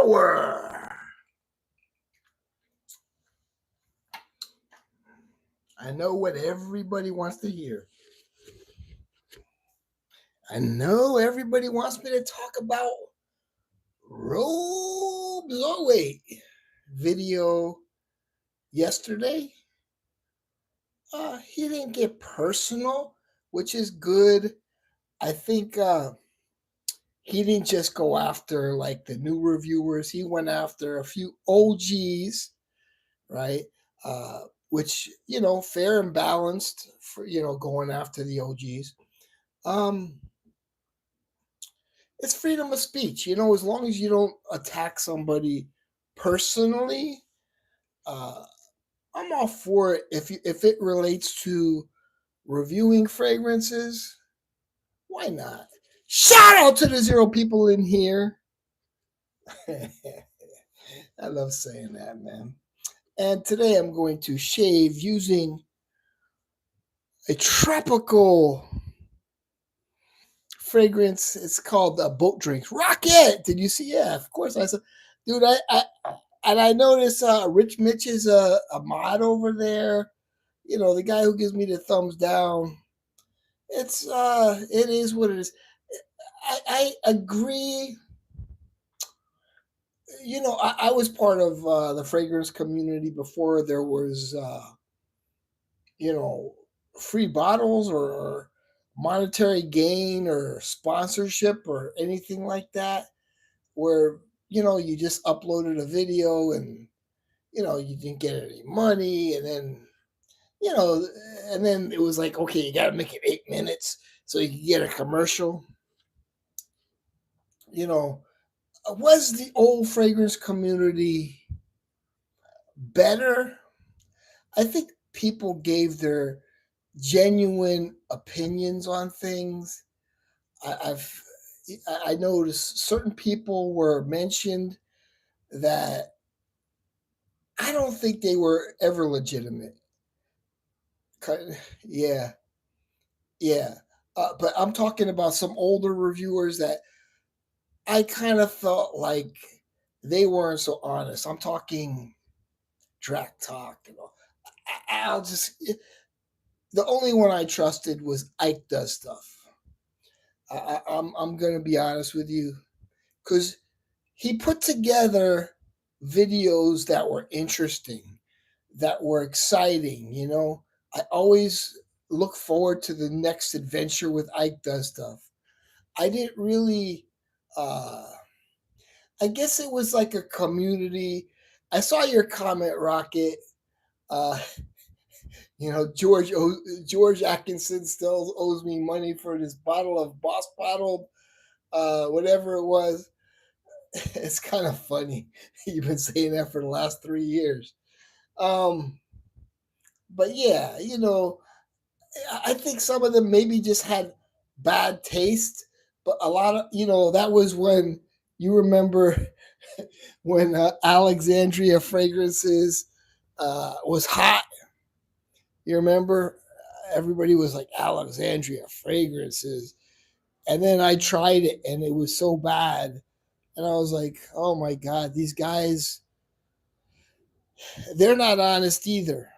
hour. I know what everybody wants to hear. I know everybody wants me to talk about robes. Oh, wait. Video yesterday. He didn't get personal, which is good. I think he didn't just go after like the new reviewers. He went after a few OGs, right? Which, fair and balanced for, going after the OGs. It's freedom of speech, as long as you don't attack somebody personally. I'm all for it if it relates to reviewing fragrances. Why not? Shout out to the 0 people in here. I love saying that, man. And today I'm going to shave using a tropical fragrance. It's called Boat Drinks. Rocket! Did you see? Yeah, of course. I said, dude, I noticed Rich Mitch is a mod over there. The guy who gives me the thumbs down. It is what it is. I agree. I was part of the fragrance community before there was, free bottles or monetary gain or sponsorship or anything like that, where, you just uploaded a video and, you didn't get any money. And then, and then it was like, okay, you got to make it 8 minutes so you can get a commercial. Was the old fragrance community better? I think people gave their genuine opinions on things. I noticed certain people were mentioned that I don't think they were ever legitimate. Yeah, yeah. But I'm talking about some older reviewers that I kind of felt like they weren't so honest. I'm talking Drac Talk. I'll just the only one I trusted was Ike Does Stuff. I'm gonna be honest with you, because he put together videos that were interesting, that were exciting. I always look forward to the next adventure with Ike Does Stuff. I didn't really. I guess it was like a community. I saw your comment, Rocket. Uh, George Atkinson still owes me money for this bottle of Boss Bottle, whatever it was. It's kind of funny. You've been saying that for the last 3 years. But yeah, I think some of them maybe just had bad taste, but a lot of, that was when you remember when Alexandria Fragrances was hot. You remember? Everybody was like, Alexandria Fragrances. And then I tried it and it was so bad. And I was like, oh my God, these guys, they're not honest either.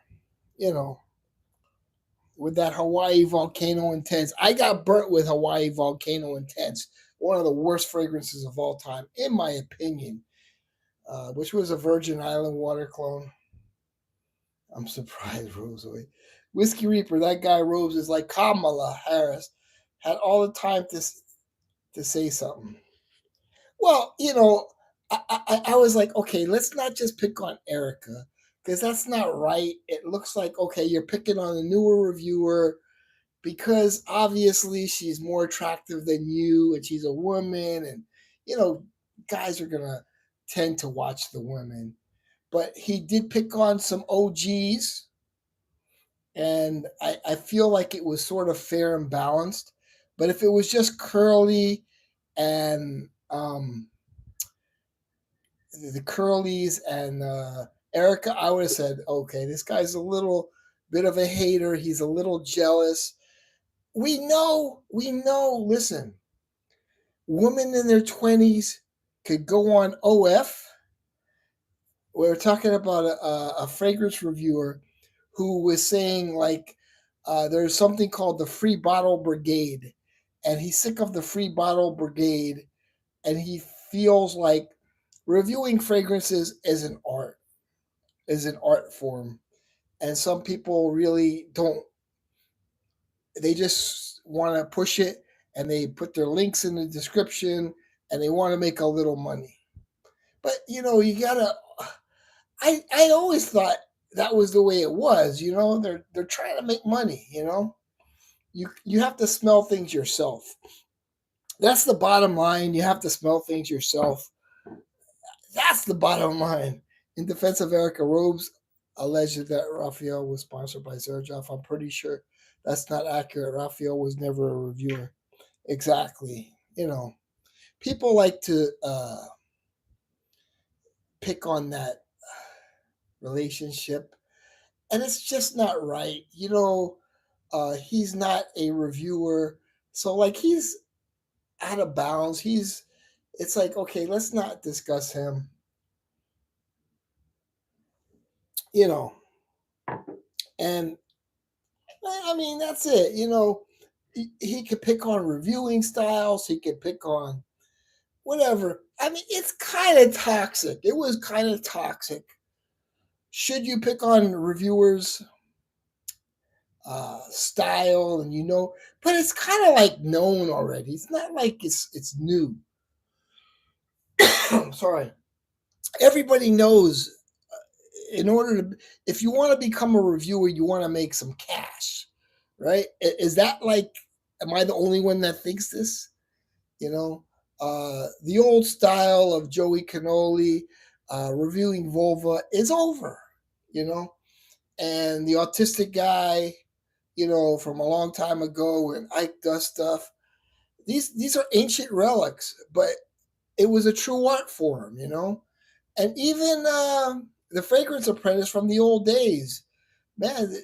With that Hawaii Volcano Intense. I got burnt with Hawaii Volcano Intense, one of the worst fragrances of all time, in my opinion, which was a Virgin Island water clone. I'm surprised Rose away. Whiskey Reaper, that guy Rose is like Kamala Harris, had all the time to say something. Well, I was like, okay, let's not just pick on Erica, because that's not right. It looks like, okay, you're picking on a newer reviewer because obviously she's more attractive than you and she's a woman, and guys are gonna tend to watch the women. But he did pick on some OGs, and I feel like it was sort of fair and balanced. But if it was just Curly and the Curlies and Erica, I would have said, okay, this guy's a little bit of a hater. He's a little jealous. We know, listen, women in their 20s could go on OF. We're talking about a fragrance reviewer who was saying like there's something called the free bottle brigade, and he's sick of the free bottle brigade, and he feels like reviewing fragrances is an art form, and some people really don't. They just want to push it, and they put their links in the description, and they want to make a little money. But you gotta. I always thought that was the way it was. They're trying to make money. You have to smell things yourself. That's the bottom line. You have to smell things yourself. That's the bottom line. In defense of Erica Robes, alleged that Raphael was sponsored by Zerjoff. I'm pretty sure that's not accurate. Raphael was never a reviewer. Exactly. People like to pick on that relationship, and it's just not right. He's not a reviewer, so like he's out of bounds. It's like, okay, let's not discuss him. You know, and I mean that's it. He could pick on reviewing styles. He could pick on whatever. I mean, it's kind of toxic. It was kind of toxic. Should you pick on reviewers' style, and but it's kind of like known already. It's not like it's new. I'm sorry. Everybody knows. In order to, if you want to become a reviewer, you want to make some cash, right? Is that like? Am I the only one that thinks this? The old style of Joey Cannoli reviewing vulva is over. You know, and the autistic guy, from a long time ago, and Ike does stuff. These are ancient relics, but it was a true art form, And even the Fragrance Apprentice from the old days, man,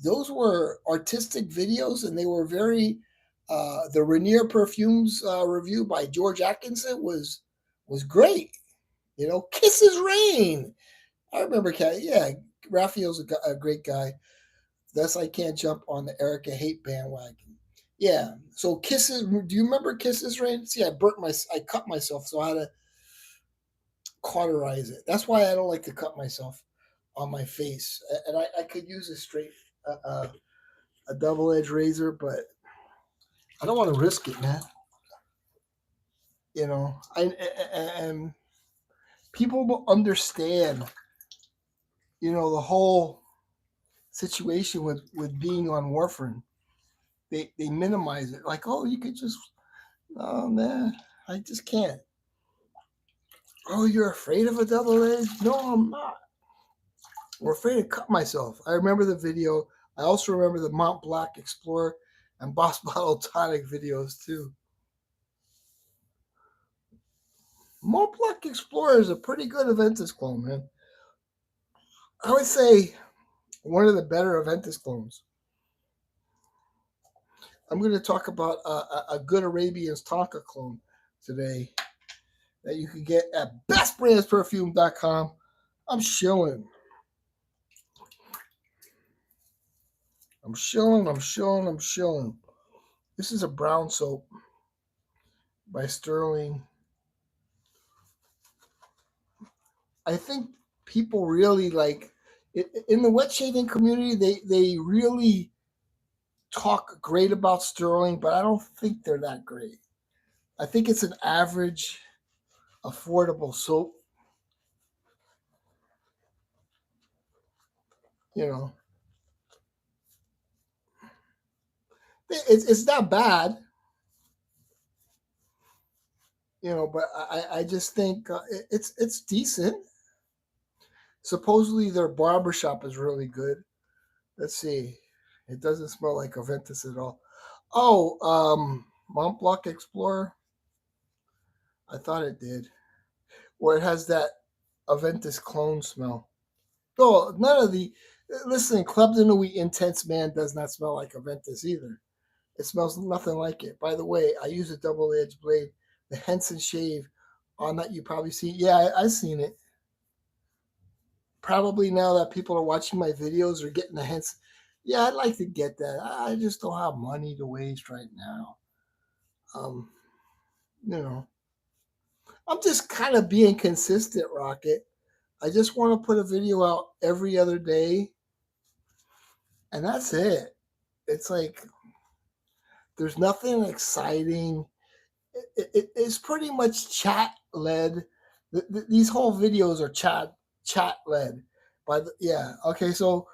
those were artistic videos, and they were very. The Rainier Perfumes review by George Atkinson was great. Kisses Rain. I remember, yeah, Raphael's a great guy. Thus, I can't jump on the Erica hate bandwagon. Yeah. So Kisses. Do you remember Kisses Rain? See, I cut myself, so I had to cauterize it. That's why I don't like to cut myself on my face. And I could use a straight, a double edged razor, but I don't want to risk it, man. And people will understand, the whole situation with being on warfarin. They minimize it, like, oh, you could just, oh man, I just can't. Oh, you're afraid of a double edge? No, I'm not. I'm afraid to cut myself. I remember the video. I also remember the Mont Blanc Explorer and Boss Bottle Tonic videos too. Mont Blanc Explorer is a pretty good Aventus clone, man. I would say one of the better Aventus clones. I'm going to talk about a good Arabian's Tonka clone today that you can get at bestbrandsperfume.com. I'm shilling. I'm shilling. This is a brown soap by Sterling. I think people really like in the wet shaving community. They really talk great about Sterling, but I don't think they're that great. I think it's an average, affordable soap. It's not bad. But I just think it's decent. Supposedly their barbershop is really good. Let's see. It doesn't smell like Aventus at all. Oh, Mont Blanc Explorer. I thought it did. Or it has that Aventus clone smell. Oh, none of the. Listen, Club de Nuit Intense Man does not smell like Aventus either. It smells nothing like it. By the way, I use a double-edged blade, the Henson Shave on that you probably see. Yeah, I've seen it. Probably now that people are watching my videos or getting the hints. Yeah, I'd like to get that. I just don't have money to waste right now. Um, you know, I'm just kind of being consistent, Rocket. I just want to put a video out every other day, and that's it. It's like there's nothing exciting. It's pretty much chat led. These whole videos are chat led. By the yeah, okay. So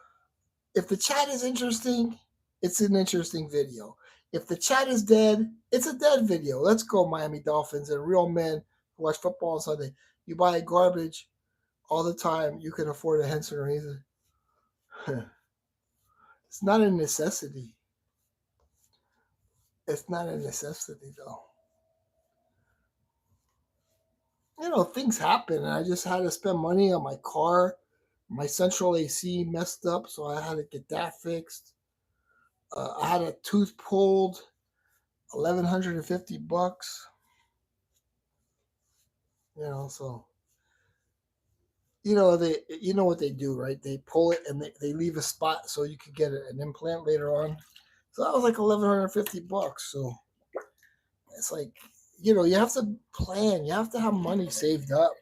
if the chat is interesting, it's an interesting video. If the chat is dead, it's a dead video. Let's go, Miami Dolphins and real men who watch football on Sunday. You buy garbage all the time. You can afford a Henson reason. It's not a necessity. It's not a necessity, though. Things happen, and I just had to spend money on my car. My central AC messed up, so I had to get that fixed. I had a tooth pulled, $1,150. So you know what they do, right? They pull it and they leave a spot so you could get an implant later on. So that was like $1,150. So it's like, you have to plan. You have to have money saved up.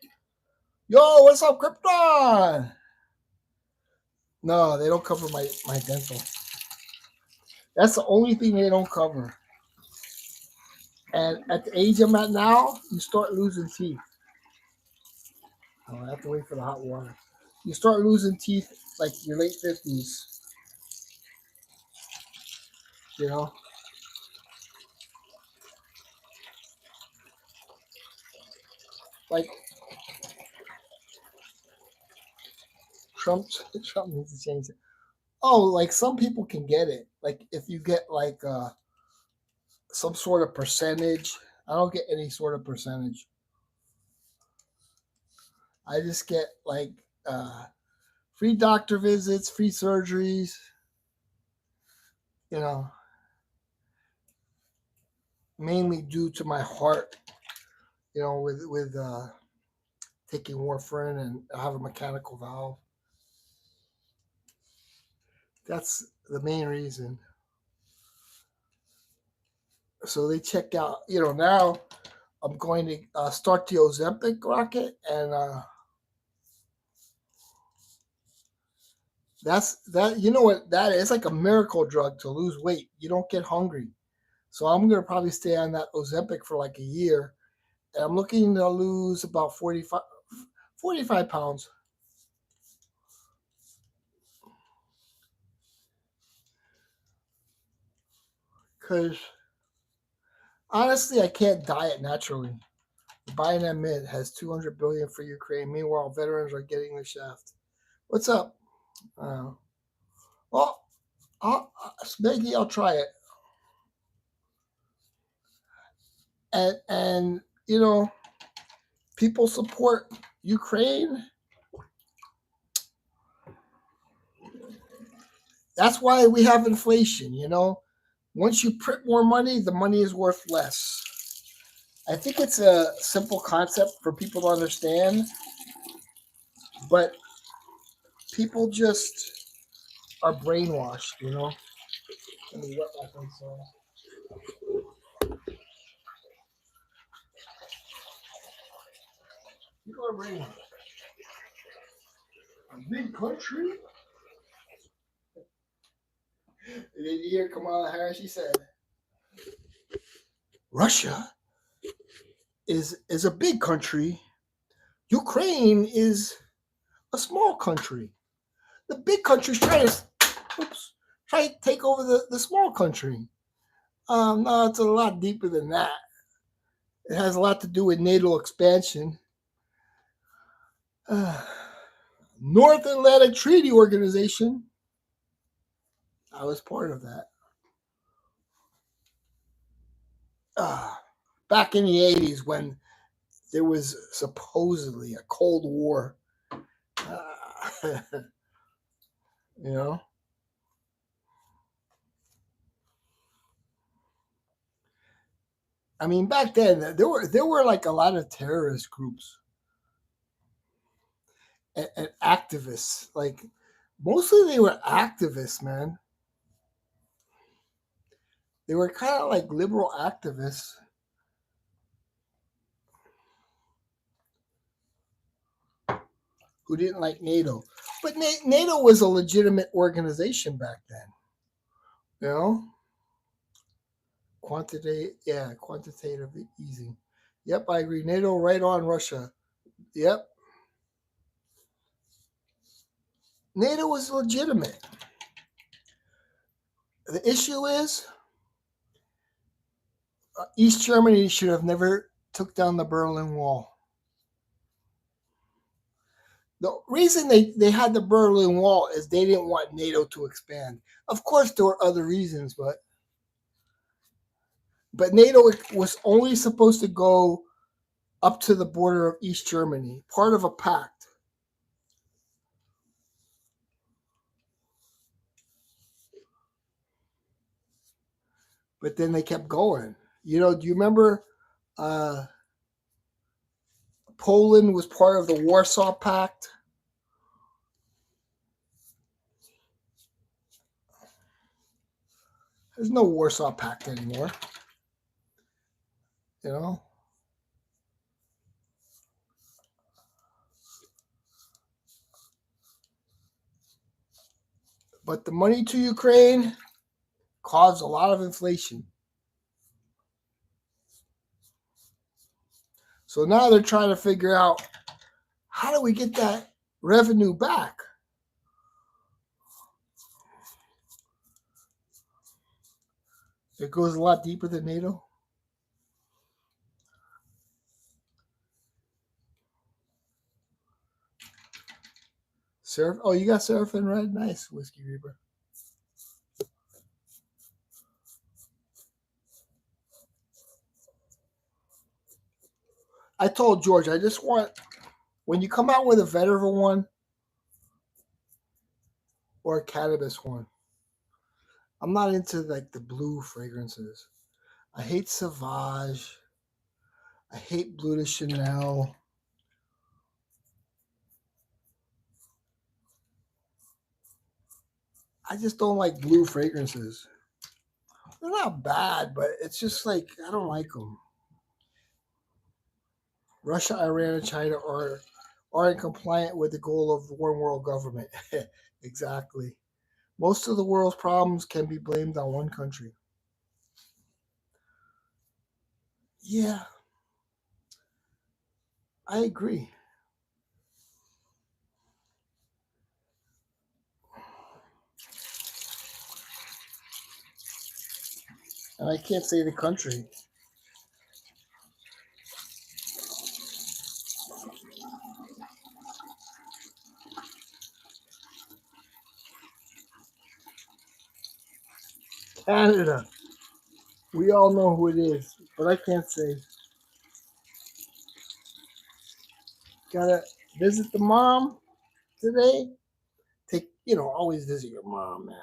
Yo, what's up, Krypton? No, they don't cover my dental. That's the only thing they don't cover. And at the age I'm at now, you start losing teeth. Oh, I have to wait for the hot water. You start losing teeth like your late 50s, you know? Like Trump Trump needs to change it. Oh, like some people can get it. Like if you get like some sort of percentage. I don't get any sort of percentage. I just get like free doctor visits, free surgeries, you know, mainly due to my heart, with taking warfarin and I have a mechanical valve. That's the main reason. So they check out, now I'm going to start the Ozempic rocket, and that's that. You know what that is? It's like a miracle drug to lose weight. You don't get hungry. So I'm gonna probably stay on that Ozempic for like a year, and I'm looking to lose about 45 pounds. Because honestly, I can't diet naturally. Biden mid has 200 billion for Ukraine. Meanwhile, veterans are getting the shaft. What's up? Uh, well, maybe I'll try it. And people support Ukraine. That's why we have inflation. Once you print more money, the money is worth less. I think it's a simple concept for people to understand, but people just are brainwashed. Let me wet my face off. People are brainwashed. A big country. Did you hear Kamala Harris? She said, Russia is a big country. Ukraine is a small country. The big country's try to take over the small country. No, it's a lot deeper than that. It has a lot to do with NATO expansion. North Atlantic Treaty Organization. I was part of that. Back in the 80s when there was supposedly a Cold War. you know? I mean, back then there were like a lot of terrorist groups and activists. Like mostly they were activists, man. They were kind of like liberal activists. Who didn't like NATO. But NATO was a legitimate organization back then. You know? Quantitative easing. Yep, I agree. NATO right on Russia. Yep. NATO was legitimate. The issue is East Germany should have never took down the Berlin Wall. The reason they had the Berlin Wall is they didn't want NATO to expand. Of course, there were other reasons, but NATO was only supposed to go up to the border of East Germany, part of a pact. But then they kept going. You know, do you remember Poland was part of the Warsaw Pact? There's no Warsaw Pact anymore. You know? But the money to Ukraine caused a lot of inflation. So now they're trying to figure out, how do we get that revenue back? It goes a lot deeper than NATO. Oh, you got Seraphim Red? Nice, Whiskey Reaper. I told George, I just want, when you come out with a vetiver one or a cannabis one, I'm not into like the blue fragrances. I hate Sauvage. I hate Bleu de Chanel. I just don't like blue fragrances. They're not bad, but it's just like, I don't like them. Russia, Iran, and China aren't compliant with the goal of one world government. Exactly. Most of the world's problems can be blamed on one country. Yeah, I agree. And I can't say the country. Canada. We all know who it is, but I can't say. Gotta visit the mom today. Always visit your mom, man.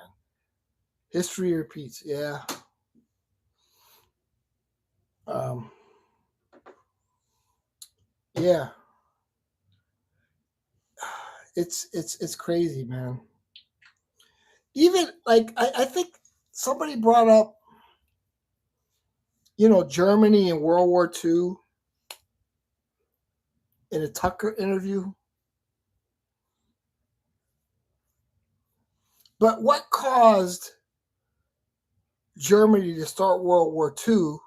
History repeats. Yeah. Um. Yeah. It's crazy, man. Even like I think somebody brought up, Germany in World War II in a Tucker interview. But what caused Germany to start World War II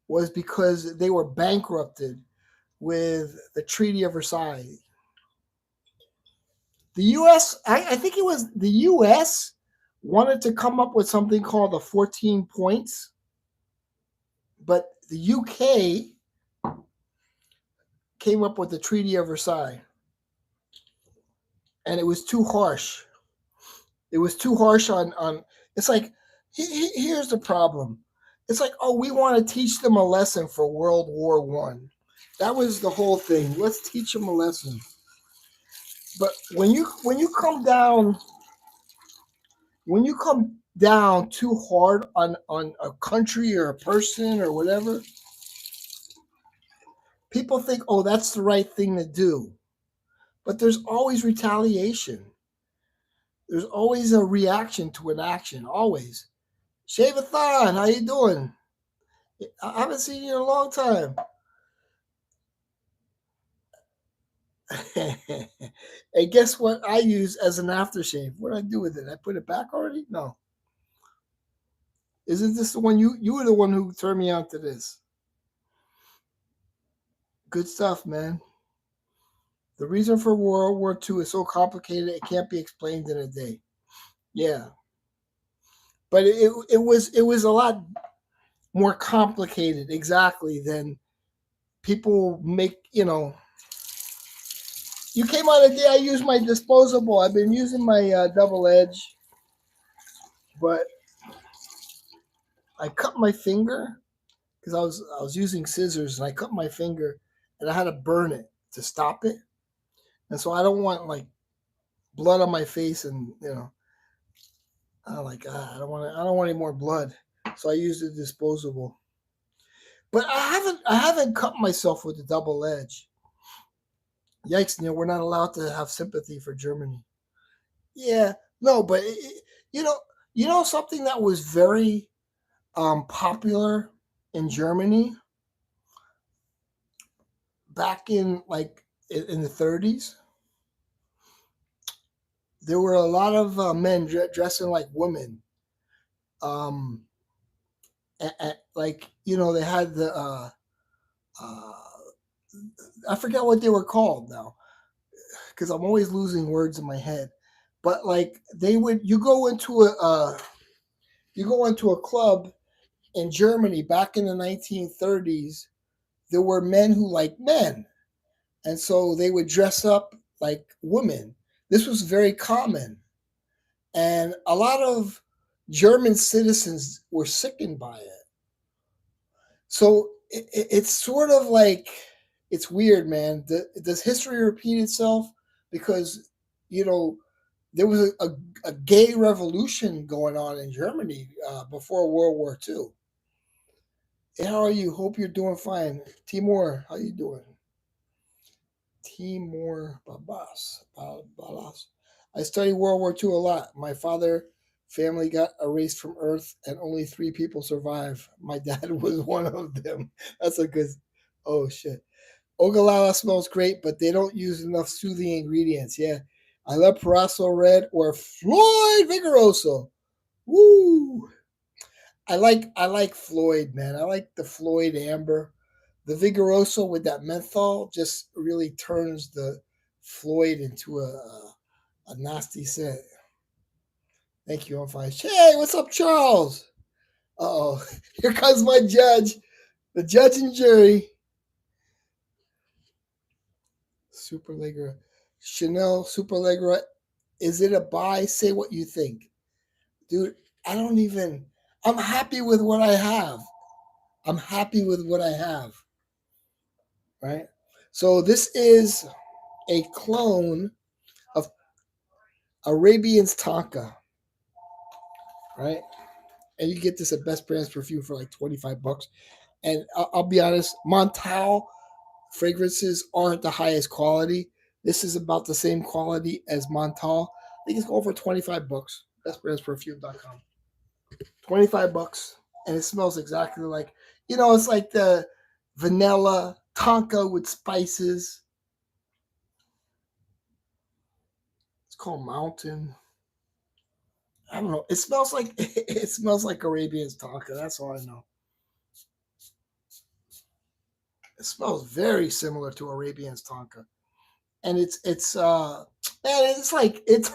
was because they were bankrupted with the Treaty of Versailles. The U.S., I think it was the U.S. wanted to come up with something called the 14 points, but the U.K. came up with the Treaty of Versailles. And it was too harsh. It was too harsh on it's like, here's the problem. It's like, oh, we want to teach them a lesson for World War One. That was the whole thing. Let's teach them a lesson. But when you come down too hard on a country or a person or whatever, people think, oh, that's the right thing to do. But there's always retaliation. There's always a reaction to an action. Always. Shave-a-thon, how you doing? I haven't seen you in a long time. And guess what I use as an aftershave? What do I do with it? I put it back already? No. Isn't this the one you were the one who turned me on to this? Good stuff, man. The reason for World War II is so complicated it can't be explained in a day. Yeah. But it was a lot more complicated exactly than people make, You came on a day I used my disposable. I've been using my double edge, but I cut my finger because I was using scissors and I cut my finger and I had to burn it to stop it. And so I don't want like blood on my face and I'm like I don't want any more blood. So I used a disposable. But I haven't cut myself with a double edge. Yikes, Neil, we're not allowed to have sympathy for Germany. Yeah, no, but you know, something that was very popular in Germany back in like in the 30s. There were a lot of men dressing like women. Um, like they had the uh, I forget what they were called now because I'm always losing words in my head. But like they would, you go into a club in Germany back in the 1930s. There were men who liked men, and so they would dress up like women. This was very common, and a lot of German citizens were sickened by it. So it's sort of like it's weird, man. Does history repeat itself? Because you know there was a gay revolution going on in Germany before World War II. Hey, how are you? Hope you're doing fine. Timur, how you doing? Timur Balas. I studied World War II a lot. My father family got erased from Earth, and only 3 people survived. My dad was one of them. That's a good. Oh shit. Ogallala smells great, but they don't use enough soothing ingredients. Yeah, I love Parasso Red or Floyd Vigoroso. Woo! I like Floyd, man. I like the Floyd Amber. The Vigoroso with that menthol just really turns the Floyd into a nasty scent. Thank you, I'm fine. Hey, what's up, Charles? Oh, here comes my judge, the judge and jury. Superlegra, Chanel Superlegra. Is it a buy? Say what you think, dude. I don't even. I'm happy with what I have. I'm happy with what I have. Right. So this is a clone of Arabian's Tonka, right? And you get this at Best Brands Perfume for like $25. And I'll be honest, Montal fragrances aren't the highest quality. This is about the same quality as Montal. I think it's going for $25. BestBrandsPerfume.com. $25, and it smells exactly like it's like the vanilla Tonka with spices. It's called Mountain. I don't know. It smells like Arabian's Tonka. That's all I know. It smells very similar to Arabian's Tonka, and it's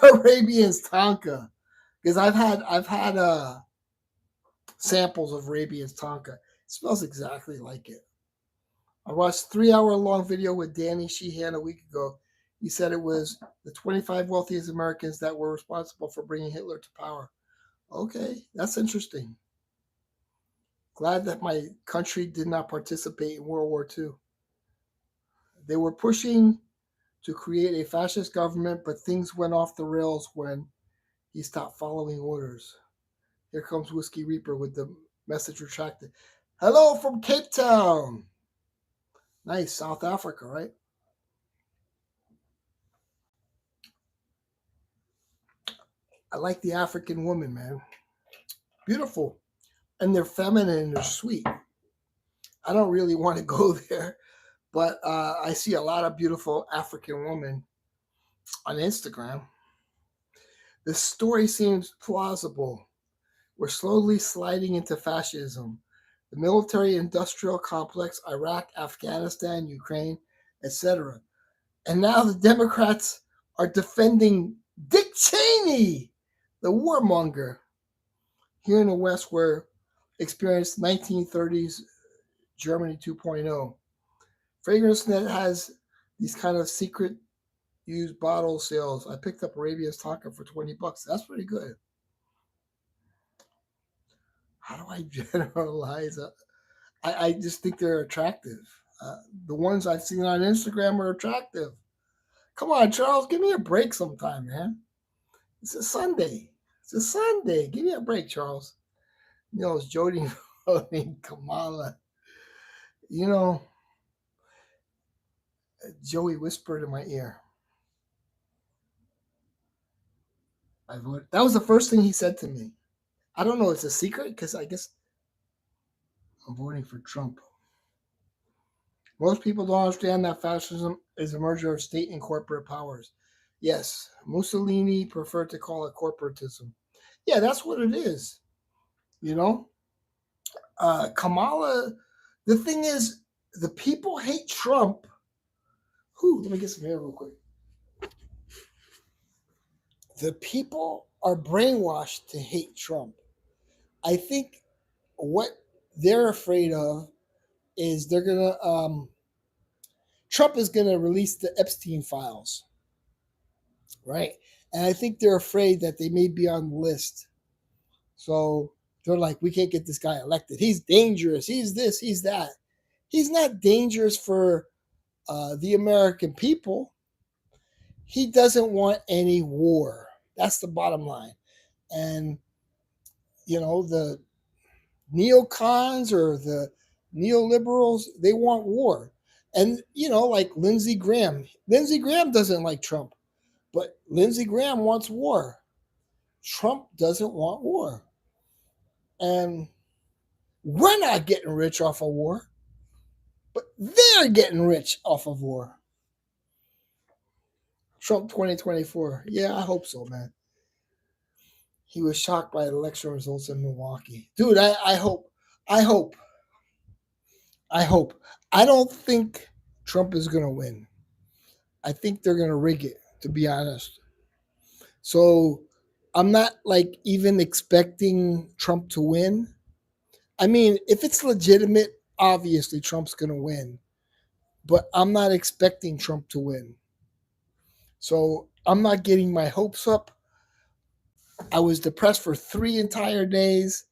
Arabian's Tonka because I've had samples of Arabian's Tonka. It smells exactly like it. I watched a 3-hour long video with Danny Sheehan a week ago. He said it was the 25 wealthiest Americans that were responsible for bringing Hitler to power. Okay, that's interesting. Glad that my country did not participate in World War II. They were pushing to create a fascist government, but things went off the rails when he stopped following orders. Here comes Whiskey Reaper with the message retracted. Hello from Cape Town. Nice, South Africa, right? I like the African woman, man. Beautiful. And they're feminine and they're sweet. I don't really want to go there, but I see a lot of beautiful African women on Instagram. This story seems plausible. We're slowly sliding into fascism. The military industrial complex, Iraq, Afghanistan, Ukraine, etc. And now the Democrats are defending Dick Cheney, the warmonger. Here in the West, we're experienced 1930s Germany 2.0. Fragrance that has these kind of secret used bottle sales. I picked up Arabia's Tonka for $20. That's pretty good. How do I generalize? I just think they're attractive. The ones I've seen on Instagram are attractive. Come on, Charles, give me a break sometime, man. It's a Sunday. It's a Sunday. Give me a break, Charles. You know, it's Jody voting Kamala. You know, Joey whispered in my ear. I voted. That was the first thing he said to me. I don't know. It's a secret because I guess I'm voting for Trump. Most people don't understand that fascism is a merger of state and corporate powers. Yes, Mussolini preferred to call it corporatism. Yeah, that's what it is. You know, Kamala. The thing is, the people hate Trump. Let me get some air real quick. The people are brainwashed to hate Trump. I think what they're afraid of is they're gonna Trump is gonna release the Epstein files, right? And I think they're afraid that they may be on the list. So they're like, we can't get this guy elected. He's dangerous. He's this. He's that. He's not dangerous for the American people. He doesn't want any war. That's the bottom line. And you know, the neocons or the neoliberals, they want war. And, you know, like Lindsey Graham. Lindsey Graham doesn't like Trump, but Lindsey Graham wants war. Trump doesn't want war. And we're not getting rich off of war, but they're getting rich off of war. Trump 2024. Yeah, I hope so, man. He was shocked by the election results in Milwaukee. Dude, I hope. I hope. I don't think Trump is going to win. I think they're going to rig it, to be honest. So I'm not like even expecting Trump to win. I mean, if it's legitimate, obviously Trump's going to win. But I'm not expecting Trump to win. So I'm not getting my hopes up. I was depressed for 3 entire days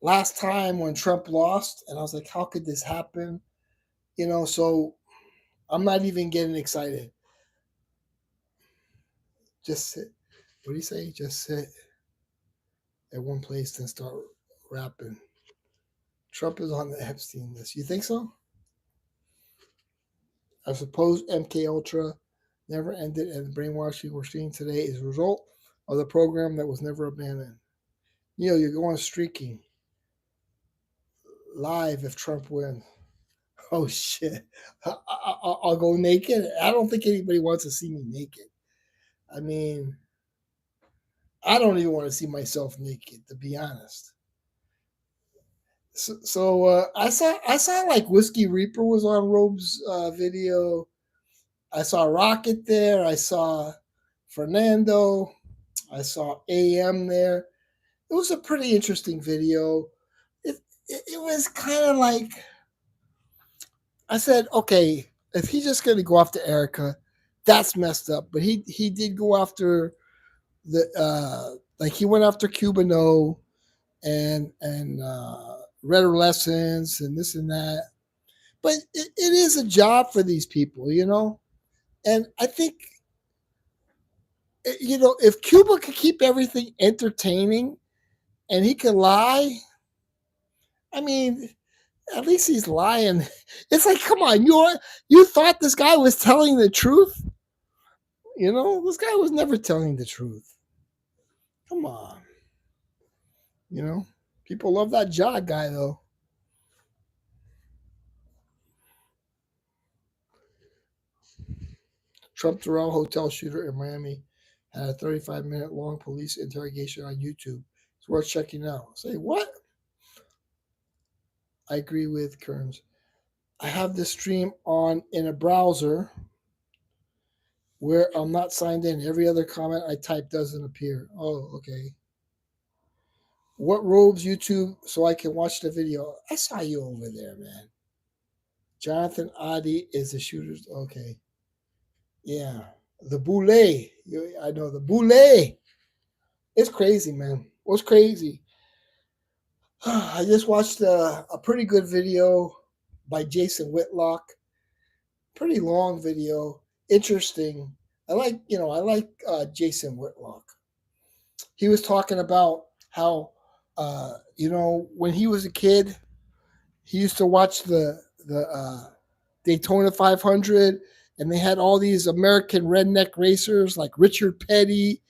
last time when Trump lost. And I was like, how could this happen? You know, so I'm not even getting excited. Just sit. What do you say? Just sit at one place and start rapping. Trump is on the Epstein list. You think so? I suppose MK Ultra never ended, and the brainwashing we're seeing today is a result of the program that was never abandoned. Neil, you're going streaking live if Trump wins. Oh shit! I'll go naked. I don't think anybody wants to see me naked. I mean, I don't even want to see myself naked, to be honest. So I saw like Whiskey Reaper was on Robe's video. I saw Rocket there. I saw Fernando. I saw AM there. It was a pretty interesting video. It was kind of like I said, okay, if he's just going to go after Erica, that's messed up. But he did go after the like he went after Cubano and Red Lessons and this and that. But it is a job for these people, you know. And I think, you know, if Cuba could keep everything entertaining, and he can lie. I mean, at least he's lying. It's like, come on, you thought this guy was telling the truth? You know, this guy was never telling the truth. Come on. You know, people love that jog guy though. Trump Terrell hotel shooter in Miami had a 35-minute long police interrogation on YouTube. It's worth checking out. Say what? I agree with Kearns. I have this stream on in a browser where I'm not signed in. Every other comment I type doesn't appear. Oh, okay. What robes YouTube so I can watch the video? I saw you over there, man. Jonathan Adi is the shooter's. Okay. Yeah. The Boule. I know the Boule. It's crazy, man. What's crazy? I just watched a pretty good video by Jason Whitlock. Pretty long video. Interesting. I like Jason Whitlock. He was talking about how, when he was a kid, he used to watch the Daytona 500, and they had all these American redneck racers like Richard Petty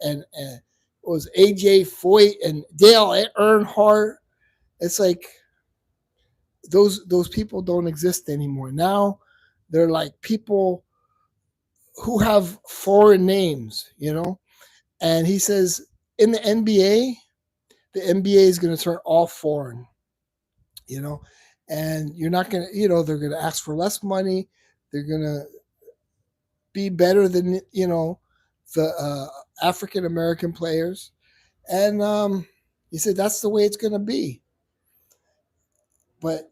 and it was AJ Foyt and Dale Earnhardt. It's like those people don't exist anymore. Now they're like people who have foreign names, And he says in the NBA, the NBA is going to turn all foreign, you know, and you're not going to, they're going to ask for less money. They're going to be better than, the African American players. And he said that's the way it's going to be. But,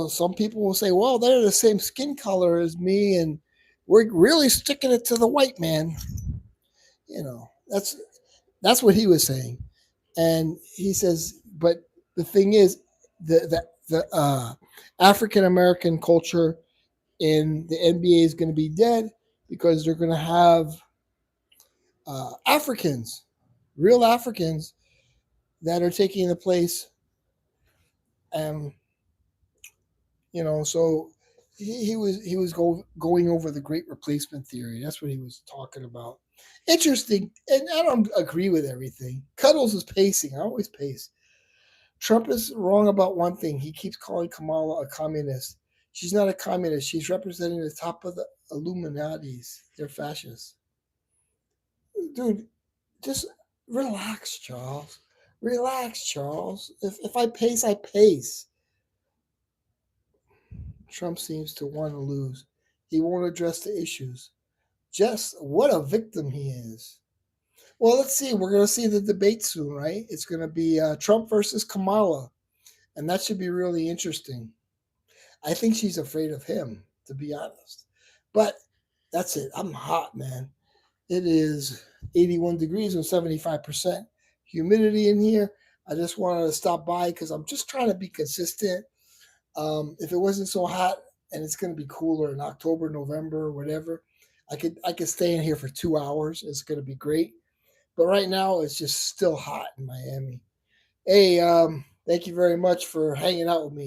some people will say, well, they're the same skin color as me, and we're really sticking it to the white man. That's what he was saying. And he says, but the thing is, the African American culture in the NBA is going to be dead because they're going to have Africans, real Africans, that are taking the place. And so he was going over the great replacement theory. That's what he was talking about. Interesting, and I don't agree with everything. Cuddles is pacing. I always pace. Trump is wrong about one thing. He keeps calling Kamala a communist. She's not a communist. She's representing the top of the Illuminatis. They're fascists. Dude, just relax, Charles. Relax, Charles. If I pace, I pace. Trump seems to want to lose. He won't address the issues. Just what a victim he is. Well, let's see. We're going to see the debate soon, right? It's going to be Trump versus Kamala, and that should be really interesting. I think she's afraid of him, to be honest. But that's it. I'm hot, man. It is 81 degrees and 75% humidity in here. I just wanted to stop by because I'm just trying to be consistent. If it wasn't so hot and it's going to be cooler in October, November, or whatever, I could stay in here for 2 hours. It's going to be great. But right now, it's just still hot in Miami. Hey, thank you very much for hanging out with me.